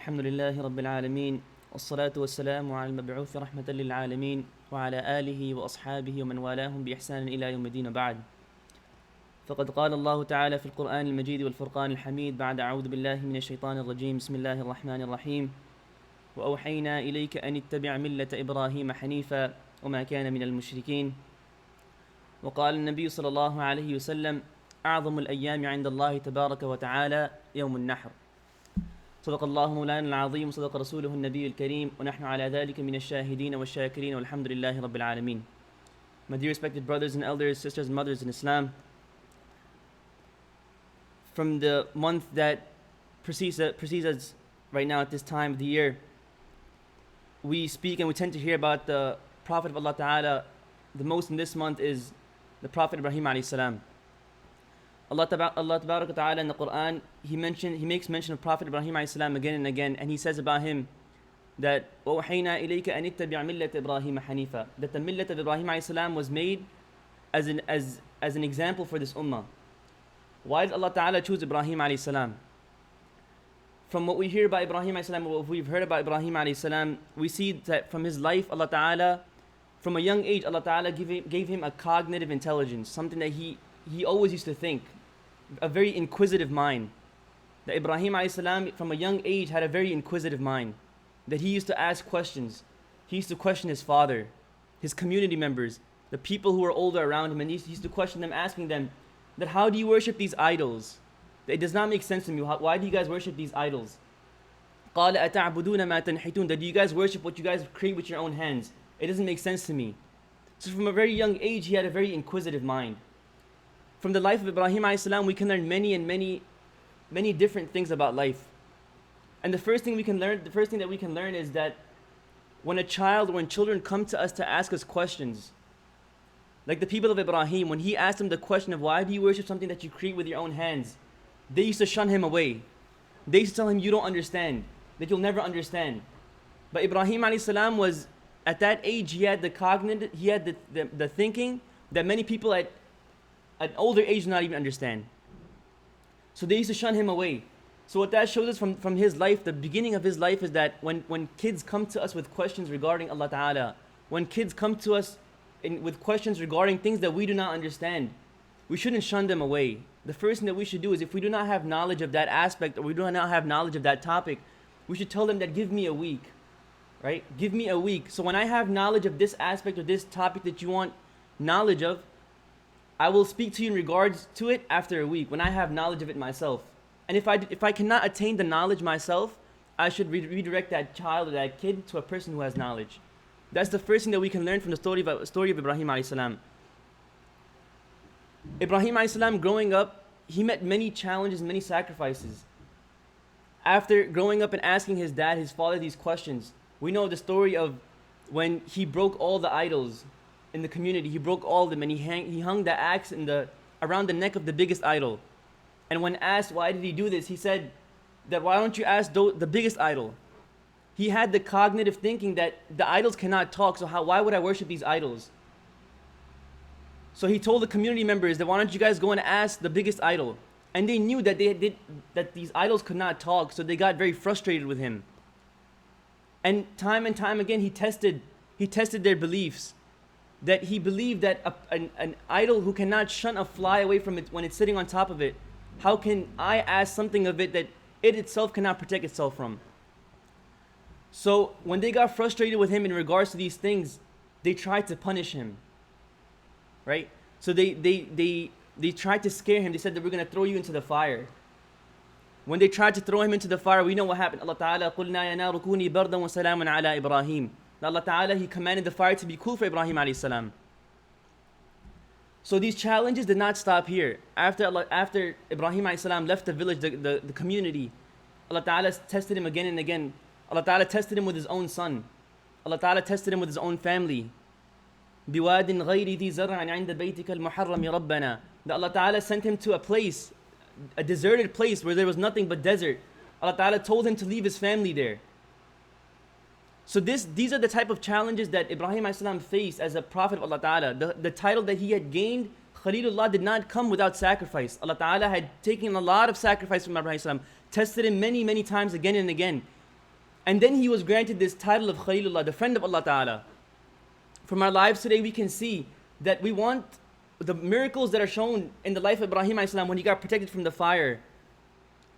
الحمد لله رب العالمين والصلاة والسلام على المبعوث رحمة للعالمين وعلى آله وأصحابه ومن والاهم بإحسان إلى يوم الدين بعد. فقد قال الله تعالى في القرآن المجيد والفرقان الحميد بعد أعوذ بالله من الشيطان الرجيم بسم الله الرحمن الرحيم وأوحينا إليك أن اتبع ملة إبراهيم حنيفا وما كان من المشركين. وقال النبي صلى الله عليه وسلم أعظم الأيام عند الله تبارك وتعالى يوم النحر. صدق الله مولانا العظيم وصدق رسوله النبي الكريم ونحن على ذلك من الشاهدين والشاكرين والحمد لله رب العالمين. My dear respected brothers and elders, sisters and mothers in Islam, from the month that precedes us right now at this time of the year, we speak and we tend to hear about the Prophet of Allah Ta'ala. The most in this month is the Prophet Ibraheem Alayhi Salam. Allah Ta'ala in the Quran, He makes mention of Prophet Ibraheem Alayhi Salam again and again, and He says about him that وَأَوْحَيْنَا إِلَيْكَ أَنِ اتَّبِعْ مِلَّةَ إِبْرَاهِيمَ حَنِيفًا, that the millat of Ibraheem Alayhi Salam was made as an example for this ummah. Why did Allah Ta'ala choose Ibraheem Alayhi Salam? From what we hear about Ibraheem Alayhi Salam, what we've heard about Ibraheem Alayhi Salam, we see that from his life, Allah Ta'ala, from a young age, Allah Ta'ala gave him a cognitive intelligence, something that he always used to think, a very inquisitive mind. That Ibraheem Alayhi Salam from a young age had a very inquisitive mind, that he used to ask questions. He used to question his father, his community members, the people who were older around him, and he used to question them, asking them that how do you worship these idols? That it does not make sense to me. Why do you guys worship these idols? قَالَ أَتَعْبُدُونَ مَا تَنْحِتُونَ, that do you guys worship what you guys create with your own hands? It doesn't make sense to me. So from a very young age, he had a very inquisitive mind. From the life of Ibraheem Alayhi Salam, we can learn many different things about life. And the first thing that we can learn is that when children come to us to ask us questions, like the people of Ibrahim, when he asked them the question of why do you worship something that you create with your own hands, they used to shun him away. They used to tell him, you don't understand, that you'll never understand. But Ibraheem Alayhi Salam was, at that age, he had the thinking that many people at an older age do not even understand. So they used to shun him away. So what that shows us from his life, the beginning of his life, is that when kids come to us with questions regarding Allah Ta'ala, when kids come to us with questions regarding things that we do not understand, we shouldn't shun them away. The first thing that we should do is, if we do not have knowledge of that aspect, or we do not have knowledge of that topic, we should tell them that give me a week, right? Give me a week. So when I have knowledge of this aspect or this topic that you want knowledge of, I will speak to you in regards to it after a week when I have knowledge of it myself. And if I cannot attain the knowledge myself, I should redirect that child or that kid to a person who has knowledge. That's the first thing that we can learn from the story of Ibraheem Alayhi Salam. Ibraheem Alayhi Salam, growing up, he met many challenges, many sacrifices. After growing up and asking his father these questions, we know the story of when he broke all the idols in the community. He broke all of them, and he hung the axe around the neck of the biggest idol. And when asked why did he do this, he said that why don't you ask the biggest idol? He had the cognitive thinking that the idols cannot talk, so why would I worship these idols? So he told the community members that why don't you guys go and ask the biggest idol? And they knew that that these idols could not talk, so they got very frustrated with him. And time again he tested their beliefs. That he believed that an idol who cannot shun a fly away from it when it's sitting on top of it, how can I ask something of it that it itself cannot protect itself from? So when they got frustrated with him in regards to these things, they tried to punish him, right? So they tried to scare him. They said that we're going to throw you into the fire. When they tried to throw him into the fire, we know what happened. Allah Ta'ala قُلْنَا يَا نَارُ كُونِي بَرْدًا وَسَلَامًا عَلَىٰ إِبْرَاهِيمَ. Allah Ta'ala, He commanded the fire to be cool for Ibraheem Alayhi Salam. So these challenges did not stop here. After Ibraheem Alayhi Salam left the village, the community, Allah Ta'ala tested him again and again. Allah Ta'ala tested him with his own son. Allah Ta'ala tested him with his own family. بِوَادٍ غَيْرِ ذِي زَرْعٍ عِنْدَ بَيْتِكَ الْمُحَرَّمِ رَبَّنَا. That Allah Ta'ala sent him to a place, a deserted place where there was nothing but desert. Allah Ta'ala told him to leave his family there. So these are the type of challenges that Ibraheem Alayhi Salam faced as a prophet of Allah Ta'ala. The title that he had gained, Khalilullah, did not come without sacrifice. Allah Ta'ala had taken a lot of sacrifice from Ibraheem Alayhi Salam, tested him many times again and again. And then he was granted this title of Khalilullah, the friend of Allah Ta'ala. From our lives today, we can see that we want the miracles that are shown in the life of Ibrahim alayhi salam when he got protected from the fire.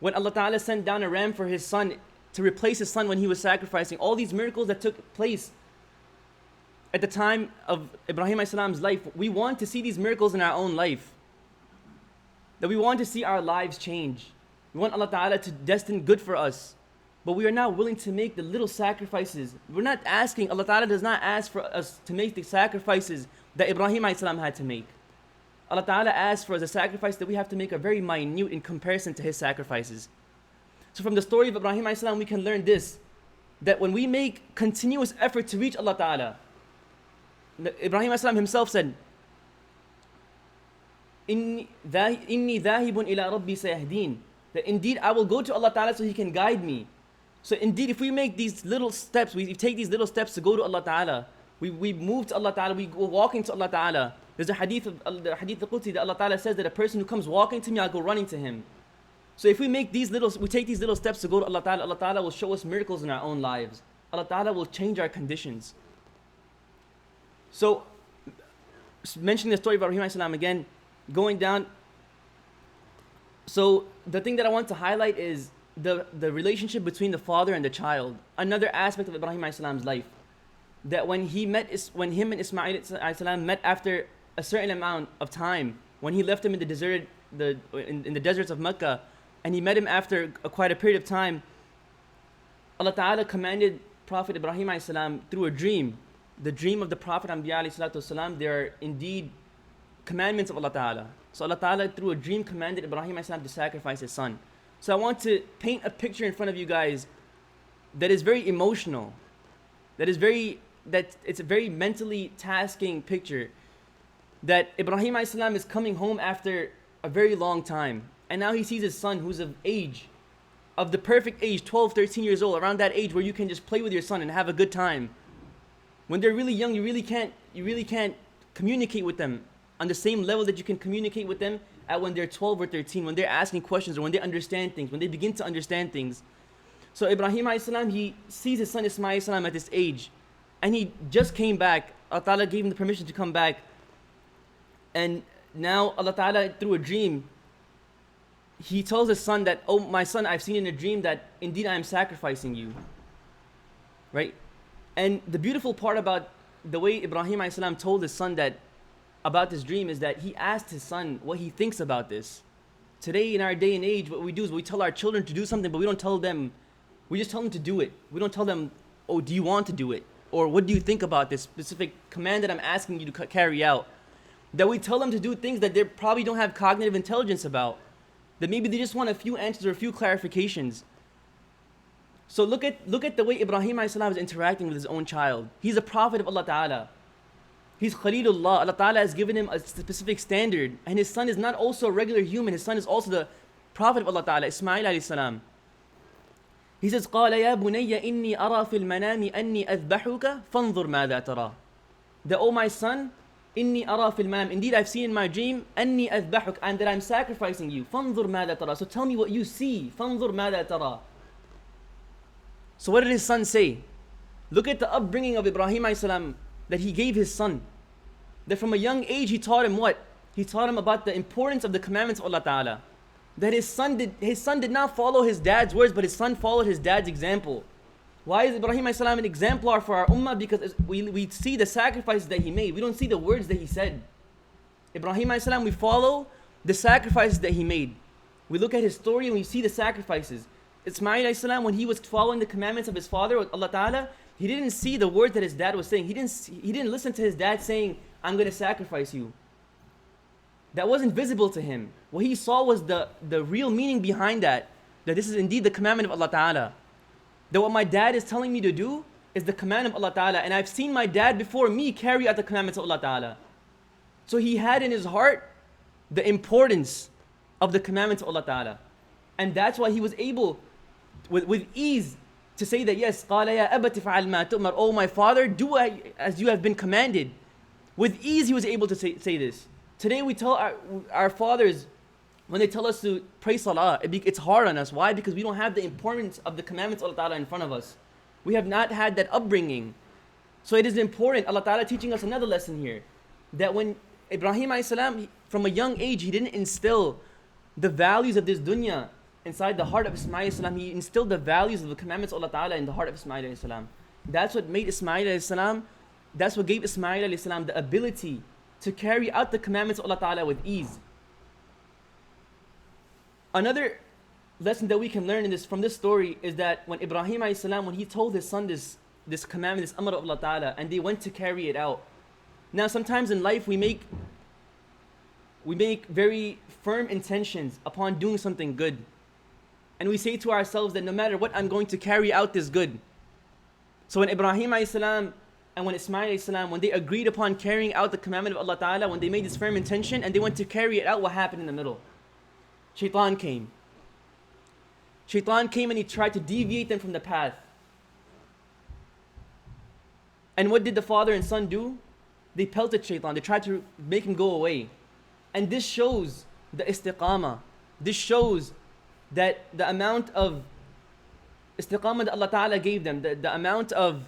When Allah Ta'ala sent down a ram for his son to replace his son when he was sacrificing. All these miracles that took place at the time of Ibrahim alayhi salam's life. We want to see these miracles in our own life. That we want to see our lives change. We want Allah Ta'ala to destine good for us. But we are not willing to make the little sacrifices. We're not asking, Allah Ta'ala does not ask for us to make the sacrifices that Ibrahim alayhi salam had to make. Allah Ta'ala asks for us a sacrifice that we have to make are very minute in comparison to his sacrifices. So from the story of Ibrahim alayhi salam, we can learn this, that when we make continuous effort to reach Allah Ta'ala, Ibrahim alayhi salam himself said, Inni dhahibun ila rabbi sayahdeen, that indeed I will go to Allah Ta'ala so he can guide me. So indeed, if we make these little steps, we take these little steps to go to Allah Ta'ala, we move to Allah Ta'ala, we go walking to Allah Ta'ala. There's a hadith of the hadith al-Qudsi that Allah Ta'ala says that a person who comes walking to me, I'll go running to him. So if we take these little steps to go to Allah Ta'ala will show us miracles in our own lives. Allah Ta'ala will change our conditions. So, mentioning the story of Ibrahim alayhi salam again, going down. So the thing that I want to highlight is the relationship between the father and the child. Another aspect of Ibrahim alayhi salam's life. That when him and Ismail alayhi salam met after a certain amount of time, when he left him in the desert, in the deserts of Mecca, and he met him after quite a period of time, Allah Ta'ala commanded Prophet Ibrahim alayhi salam through a dream. The dream of the Prophet Anbiya alayhi salatu wasalam, they are indeed commandments of Allah Ta'ala. So Allah Ta'ala through a dream commanded Ibrahim alayhi salam to sacrifice his son. So I want to paint a picture in front of you guys that is very emotional. It's a very mentally tasking picture. That Ibrahim alayhi salam is coming home after a very long time. And now he sees his son who's of age, of the perfect age, 12, 13 years old, around that age where you can just play with your son and have a good time. When they're really young, you really can't communicate with them on the same level that you can communicate with them at when they're 12 or 13, when they're asking questions or when they understand things, when they begin to understand things. So Ibrahim alayhi salam, he sees his son Ismail alayhi salam at this age, and he just came back. Allah Ta'ala gave him the permission to come back. And now Allah Ta'ala, through a dream, he tells his son that, oh my son, I've seen in a dream that indeed I am sacrificing you. Right? And the beautiful part about the way Ibrahim alayhi salam told his son that about this dream is that he asked his son what he thinks about this. Today in our day and age, what we do is we tell our children to do something, but we don't tell them, we just tell them to do it. We don't tell them, oh, do you want to do it? Or what do you think about this specific command that I'm asking you to carry out? That we tell them to do things that they probably don't have cognitive intelligence about. That maybe they just want a few answers or a few clarifications. So look at the way Ibrahim alayhi salam is interacting with his own child. He's a prophet of Allah Ta'ala. He's Khalilullah. Allah Ta'ala has given him a specific standard. And his son is not also a regular human. His son is also the prophet of Allah Ta'ala, Ismail alayhi salam. He says, قَالَ يَا بُنَيَّ إِنِّي أَرَى فِي الْمَنَامِ أَنِّي أَذْبَحُكَ فَانظُرْ مَاذَا تَرَى. That, oh my son, إِنِّي أَرَى فِي الْمَنَامِ, indeed I've seen in my dream, أَنِّي أَذْبَحُكَ, and that I'm sacrificing you. فَانظُرْ مَاذَا تَرَى. So tell me what you see. فَانظُرْ مَاذَا تَرَى. So what did his son say? Look at the upbringing of Ibrahim alayhi salam that he gave his son. That from a young age he taught him what? He taught him about the importance of the commandments of Allah Ta'ala. That his son did not follow his dad's words, but his son followed his dad's example. Why is Ibrahim alayhi salam an exemplar for our ummah? Because we see the sacrifices that he made. We don't see the words that he said. Ibrahim alayhi salam, we follow the sacrifices that he made. We look at his story and we see the sacrifices. Ismail alayhi salam, when he was following the commandments of his father, Allah Ta'ala, he didn't see the words that his dad was saying. He didn't listen to his dad saying, I'm going to sacrifice you. That wasn't visible to him. What he saw was the real meaning behind that. That this is indeed the commandment of Allah Ta'ala. That what my dad is telling me to do is the command of Allah Ta'ala. And I've seen my dad before me carry out the commandments of Allah Ta'ala. So he had in his heart the importance of the commandments of Allah Ta'ala. And that's why he was able, with ease, to say that, yes, قَالَ يَا أَبَتِ فَعَلْ مَا تُؤْمَرْ, oh my father, do as you have been commanded. With ease he was able to say this. Today we tell our fathers, when they tell us to pray salah, it's hard on us. Why? Because we don't have the importance of the commandments of Allah Ta'ala in front of us. We have not had that upbringing. So it is important, Allah Ta'ala teaching us another lesson here, that when Ibrahim alayhi salam, from a young age, he didn't instill the values of this dunya inside the heart of Ismail alayhi salam. He instilled the values of the commandments of Allah Ta'ala in the heart of Ismail alayhi salam. That's what made Ismail alayhi salam, that's what gave Ismail alayhi salam the ability to carry out the commandments of Allah Ta'ala with ease. Another lesson that we can learn from this story is that when Ibrahim alayhi salam, when he told his son this commandment, this amr of Allah Ta'ala, and they went to carry it out. Now sometimes in life we make very firm intentions upon doing something good. And we say to ourselves that no matter what, I'm going to carry out this good. So when Ibrahim alayhi salam and when Ismail alayhi salam, when they agreed upon carrying out the commandment of Allah Ta'ala, when they made this firm intention and they went to carry it out, what happened in the middle? Shaitan came. Shaitan came and he tried to deviate them from the path. And what did the father and son do? They pelted Shaitan. They tried to make him go away. And this shows the istiqamah. This shows that the amount of istiqamah that Allah Ta'ala gave them, the amount of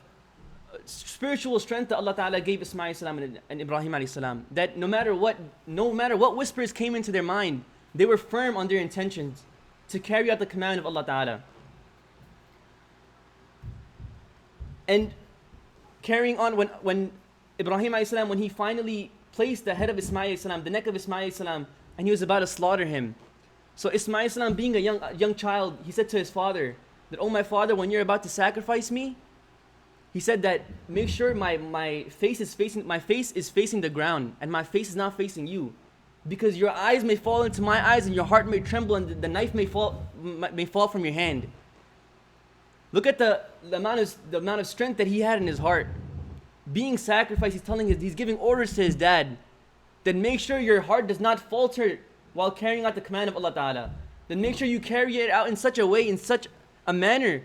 spiritual strength that Allah Ta'ala gave Ismail salam and Ibrahim alayhi salam, that no matter what whispers came into their mind, they were firm on their intentions to carry out the command of Allah Ta'ala. And carrying on, when Ibrahim alayhi salam, when he finally placed the head of Ismail alayhi salam, the neck of Ismail alayhi salam, and he was about to slaughter him. So Ismail alayhi salam, being a young child, he said to his father that, "Oh my father, when you're about to sacrifice me," he said that, "make sure my face is facing the ground and my face is not facing you. Because your eyes may fall into my eyes and your heart may tremble and the knife may fall from your hand." Look at the amount of strength that he had in his heart. Being sacrificed, he's giving orders to his dad. Then make sure your heart does not falter while carrying out the command of Allah Ta'ala. Then make sure you carry it out in such a way, in such a manner,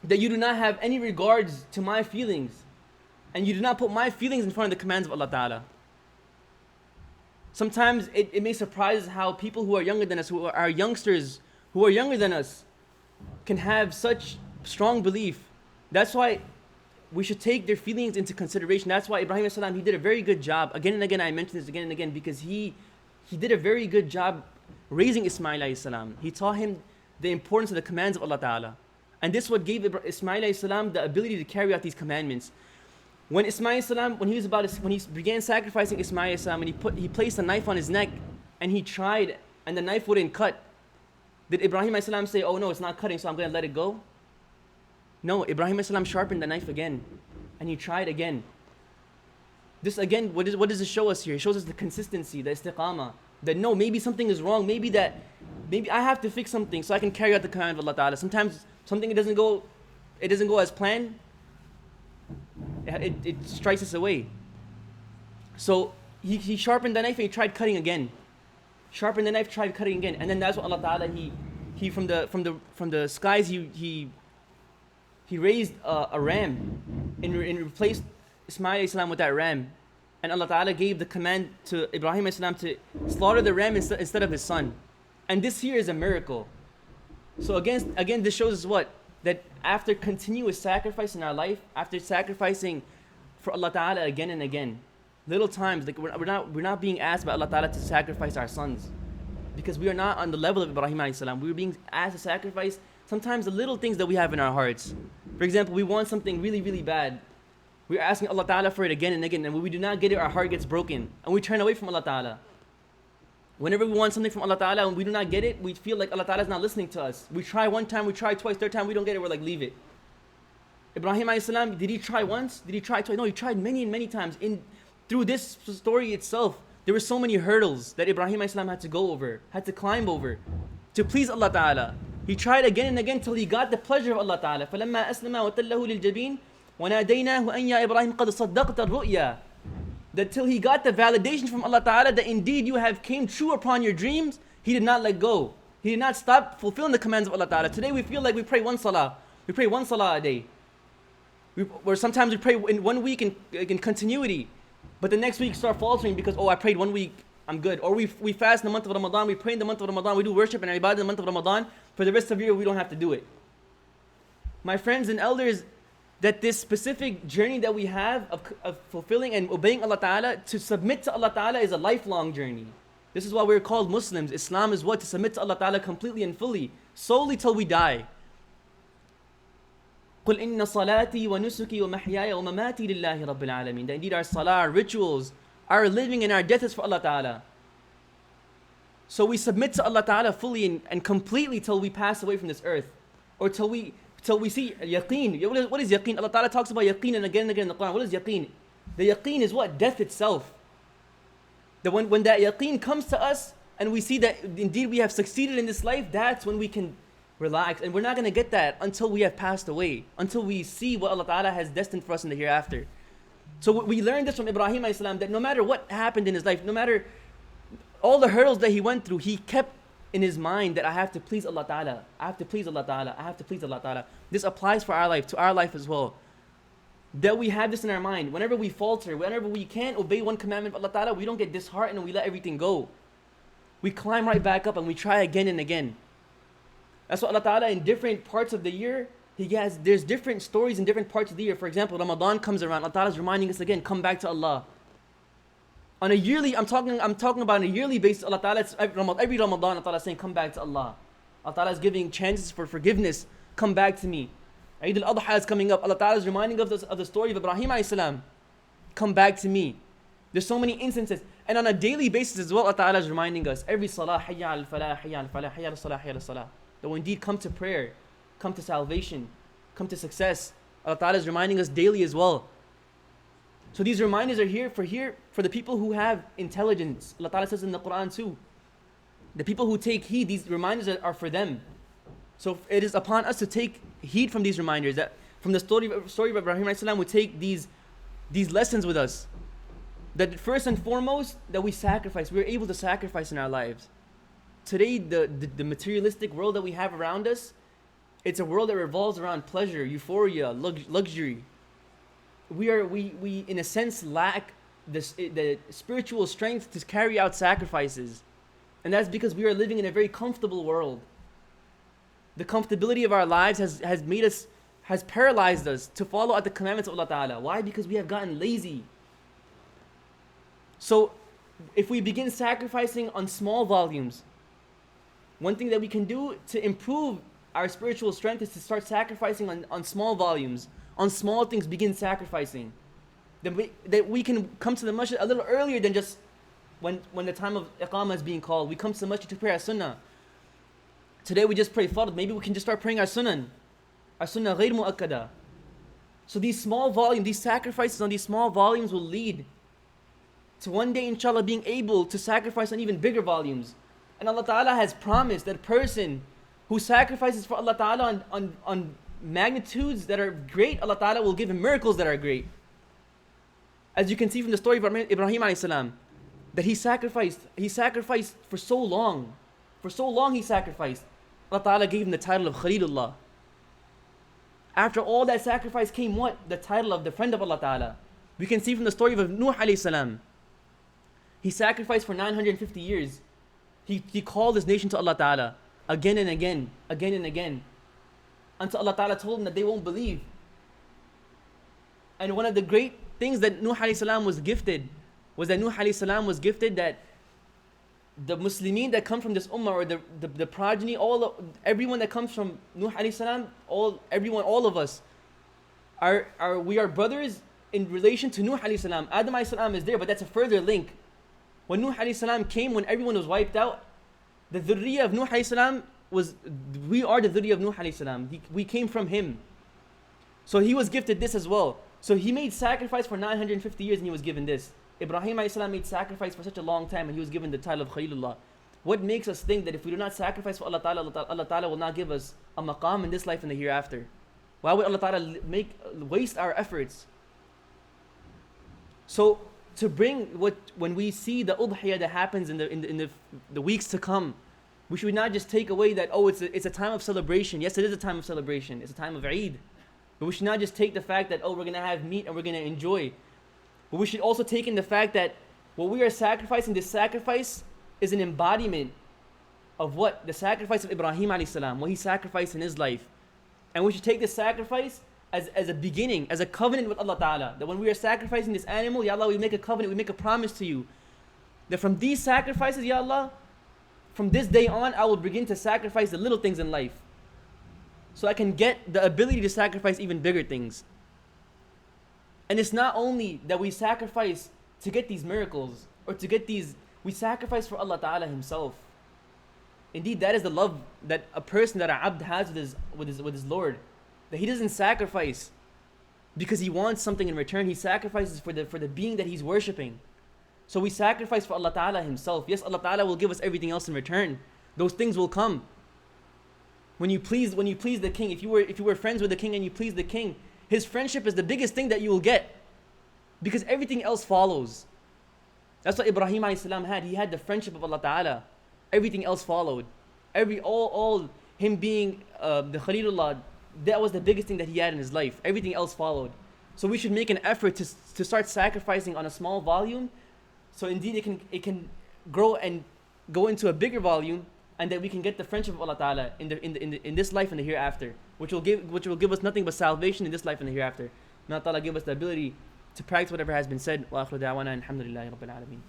that you do not have any regards to my feelings. And you do not put my feelings in front of the commands of Allah Ta'ala. Sometimes it may surprise us how people who are younger than us, who are youngsters, who are younger than us, can have such strong belief. That's why we should take their feelings into consideration. That's why Ibrahim salam, he did a very good job. Again and again, I mention this again and again, because he did a very good job raising Ismail alayhi salam. He taught him the importance of the commands of Allah Ta'ala. And this is what gave Ismail alayhi salam the ability to carry out these commandments. When Ismail salam, when he began sacrificing Ismail salam, and he placed a knife on his neck, and he tried, and the knife wouldn't cut, did Ibrahim salam say, "Oh no, it's not cutting, so I'm going to let it go"? No, Ibrahim salam sharpened the knife again, and he tried again. This again, what does this show us here? It shows us the consistency, the istiqamah, that no, maybe something is wrong, maybe I have to fix something so I can carry out the command of Allah Ta'ala. Sometimes something doesn't go as planned. It strikes us away. So he sharpened the knife and he tried cutting again. Sharpened the knife, tried cutting again, and then that's what Allah Ta'ala he from the skies he raised a ram and replaced Ismail alayhi salam with that ram, and Allah Ta'ala gave the command to Ibrahim alayhi salam to slaughter the ram instead of his son, and this here is a miracle. So again, this shows us what? That after continuous sacrifice in our life, after sacrificing for Allah Ta'ala again and again, little times, like we're not being asked by Allah Ta'ala to sacrifice our sons, because we are not on the level of Ibrahim alayhi salam. We were being asked to sacrifice sometimes the little things that we have in our hearts. For example, we want something really, really bad. We're asking Allah Ta'ala for it again and again, and when we do not get it, our heart gets broken, and we turn away from Allah Ta'ala. Whenever we want something from Allah Ta'ala and we do not get it, we feel like Allah Ta'ala is not listening to us. We try one time, we try twice, third time, we don't get it, we're like, leave it. Ibrahim alayhi salam, did he try once? Did he try twice? No, he tried many and many times. Through this story itself, there were so many hurdles that Ibrahim alayhi salam had to go over, had to climb over, to please Allah Ta'ala. He tried again and again till he got the pleasure of Allah Ta'ala. فَلَمَّا أَسْلَمَا وَتَلَّهُ لِلْجَبِينِ وَنَادَيْنَاهُ أَنْ يَا إِبْرَاهِيمُ قَدْ صَدَّقْتَ الرُّؤْيَا. That till he got the validation from Allah Ta'ala that indeed you have came true upon your dreams, he did not let go. He did not stop fulfilling the commands of Allah Ta'ala. Today we feel like we pray one salah. We pray one salah a day. Or sometimes we pray in 1 week in continuity, but the next week start faltering because, I prayed 1 week, I'm good. Or we fast in the month of Ramadan, we pray in the month of Ramadan, we do worship and ibadah in the month of Ramadan. For the rest of the year, we don't have to do it. my friends and elders, that this specific journey that we have of fulfilling and obeying Allah Ta'ala, to submit to Allah Ta'ala, is a lifelong journey. This is why we're called Muslims. Islam is what? To submit to Allah Ta'ala completely and fully, solely till we die. قُلْ إِنَّ صَلَاتِي وَنُسُكِي وَمَحْيَايَ وَمَمَاتِي لِلَّهِ رَبِّ الْعَالَمِينَ. That indeed our salah, our rituals, our living and our death is for Allah Ta'ala. So we submit to Allah Ta'ala fully and completely till we pass away from this earth. Or till we see yaqeen. What is yaqeen? Allah Ta'ala talks about yaqeen and again in the Quran. What is yaqeen? The yaqeen is what? Death itself. That when that yaqeen comes to us and we see that indeed we have succeeded in this life, that's when we can relax. And we're not going to get that until we have passed away, until we see what Allah Ta'ala has destined for us in the hereafter. So we learned this from Ibraheem Alaihi Salam, that no matter what happened in his life, no matter all the hurdles that he went through, he kept in his mind that I have to please Allah Ta'ala. I have to please Allah Ta'ala. I have to please Allah Ta'ala. This applies for our life, to our life as well. That we have this in our mind. Whenever we falter, whenever we can't obey one commandment of Allah Ta'ala, we don't get disheartened and we let everything go. We climb right back up and we try again and again. That's what Allah Ta'ala, in different parts of the year, there's different stories in different parts of the year. For example, Ramadan comes around, Allah Ta'ala is reminding us again, come back to Allah. On a yearly, I'm talking about on a yearly basis, Allah Ta'ala, every Ramadan, Allah Ta'ala is saying, come back to Allah. Allah Ta'ala is giving chances for forgiveness, come back to me. Eid al-Adha is coming up, Allah Ta'ala is reminding us of the story of Ibraheem Alayhi Salam, come back to me. There's so many instances. And on a daily basis as well, Allah Ta'ala is reminding us, every salah, hayya al-falah, hayya al-falah, hayya al-salah, hayya al-salah. That will indeed come to prayer, come to salvation, come to success. Allah Ta'ala is reminding us daily as well. So these reminders are here for the people who have intelligence. Allah Ta'ala says in the Quran too, the people who take heed, these reminders are for them. So it is upon us to take heed from these reminders. That from the story of Ibrahim Alayhi Salam, we take these lessons with us. That first and foremost, that we sacrifice. We're able to sacrifice in our lives. Today, the materialistic world that we have around us, it's a world that revolves around pleasure, euphoria, luxury. We in a sense lack the spiritual strength to carry out sacrifices. And that's because we are living in a very comfortable world. The comfortability of our lives has paralyzed us to follow out the commandments of Allah Ta'ala. Why? Because we have gotten lazy. So if we begin sacrificing on small volumes, one thing that we can do to improve our spiritual strength is to start sacrificing on small volumes. On small things, begin sacrificing. That we can come to the masjid a little earlier than just when the time of iqamah is being called. We come to the masjid to pray our sunnah. Today we just pray fard. Maybe we can just start praying our sunnah ghayr mu'akkada. So these small volumes, these sacrifices on these small volumes will lead to one day inshallah being able to sacrifice on even bigger volumes. And Allah Ta'ala has promised that person who sacrifices for Allah Ta'ala on magnitudes that are great, Allah Ta'ala will give him miracles that are great. As you can see from the story of Ibrahim Alayhi Salam, that he sacrificed for so long. For so long he sacrificed. Allah Ta'ala gave him the title of Khalilullah. After all that sacrifice came what? The title of the friend of Allah Ta'ala. We can see from the story of Nuh Alayhi Salam. He sacrificed for 950 years. He called his nation to Allah Ta'ala again and again, until Allah Ta'ala told him that they won't believe. And one of the great things that Nuh Alayhi Salam was gifted was that Nuh Alayhi Salam was gifted that the Muslimin that come from this ummah, or the progeny, everyone that comes from Nuh Alayhi Salam, all of us, we are brothers in relation to Nuh Alayhi Salam. Adam Alayhi Salam is there, but that's a further link. When Nuh Alayhi Salam came, when everyone was wiped out, the dhurriyyah of Nuh Alayhi Salam we are the dhurriyyah of Nuh Alayhi Salam. We came from him. So he was gifted this as well. So he made sacrifice for 950 years and he was given this. Ibrahim Alayhi Salam made sacrifice for such a long time and he was given the title of Khalilullah. What makes us think that if we do not sacrifice for Allah Ta'ala, Allah Ta'ala will not give us a maqam in this life and the hereafter? Why would Allah Ta'ala waste our efforts? So to bring when we see the udhiyah that happens in the weeks to come, we should not just take away that, it's a time of celebration. Yes, it is a time of celebration. It's a time of Eid. But we should not just take the fact that, we're going to have meat and we're going to enjoy. But we should also take in the fact that what we are sacrificing, this sacrifice is an embodiment of what? The sacrifice of Ibrahim Alayhi Salam, what he sacrificed in his life. And we should take this sacrifice as a beginning, as a covenant with Allah Ta'ala. That when we are sacrificing this animal, Ya Allah, we make a covenant, we make a promise to you. That from these sacrifices, Ya Allah, from this day on, I will begin to sacrifice the little things in life. So I can get the ability to sacrifice even bigger things. And it's not only that we sacrifice to get these miracles, or to get these, we sacrifice for Allah Ta'ala Himself. Indeed, that is the love that a person, that an abd has with his Lord. That he doesn't sacrifice because he wants something in return. He sacrifices for the being that he's worshipping. So we sacrifice for Allah Ta'ala Himself. Yes, Allah Ta'ala will give us everything else in return. Those things will come. When you please the king, if you were friends with the king and you please the king, his friendship is the biggest thing that you will get. Because everything else follows. That's what Ibraheem alayhi salam had. He had the friendship of Allah Ta'ala. Everything else followed. All him being the Khalilullah, that was the biggest thing that he had in his life. Everything else followed. So we should make an effort to start sacrificing on a small volume. So indeed it can grow and go into a bigger volume, and that we can get the friendship of Allah Ta'ala in this life and the hereafter, which will give us nothing but salvation in this life and the hereafter. May Allah Ta'ala give us the ability to practice whatever has been said. Wa akhiru da'wana alhamdulillahi rabbil alameen.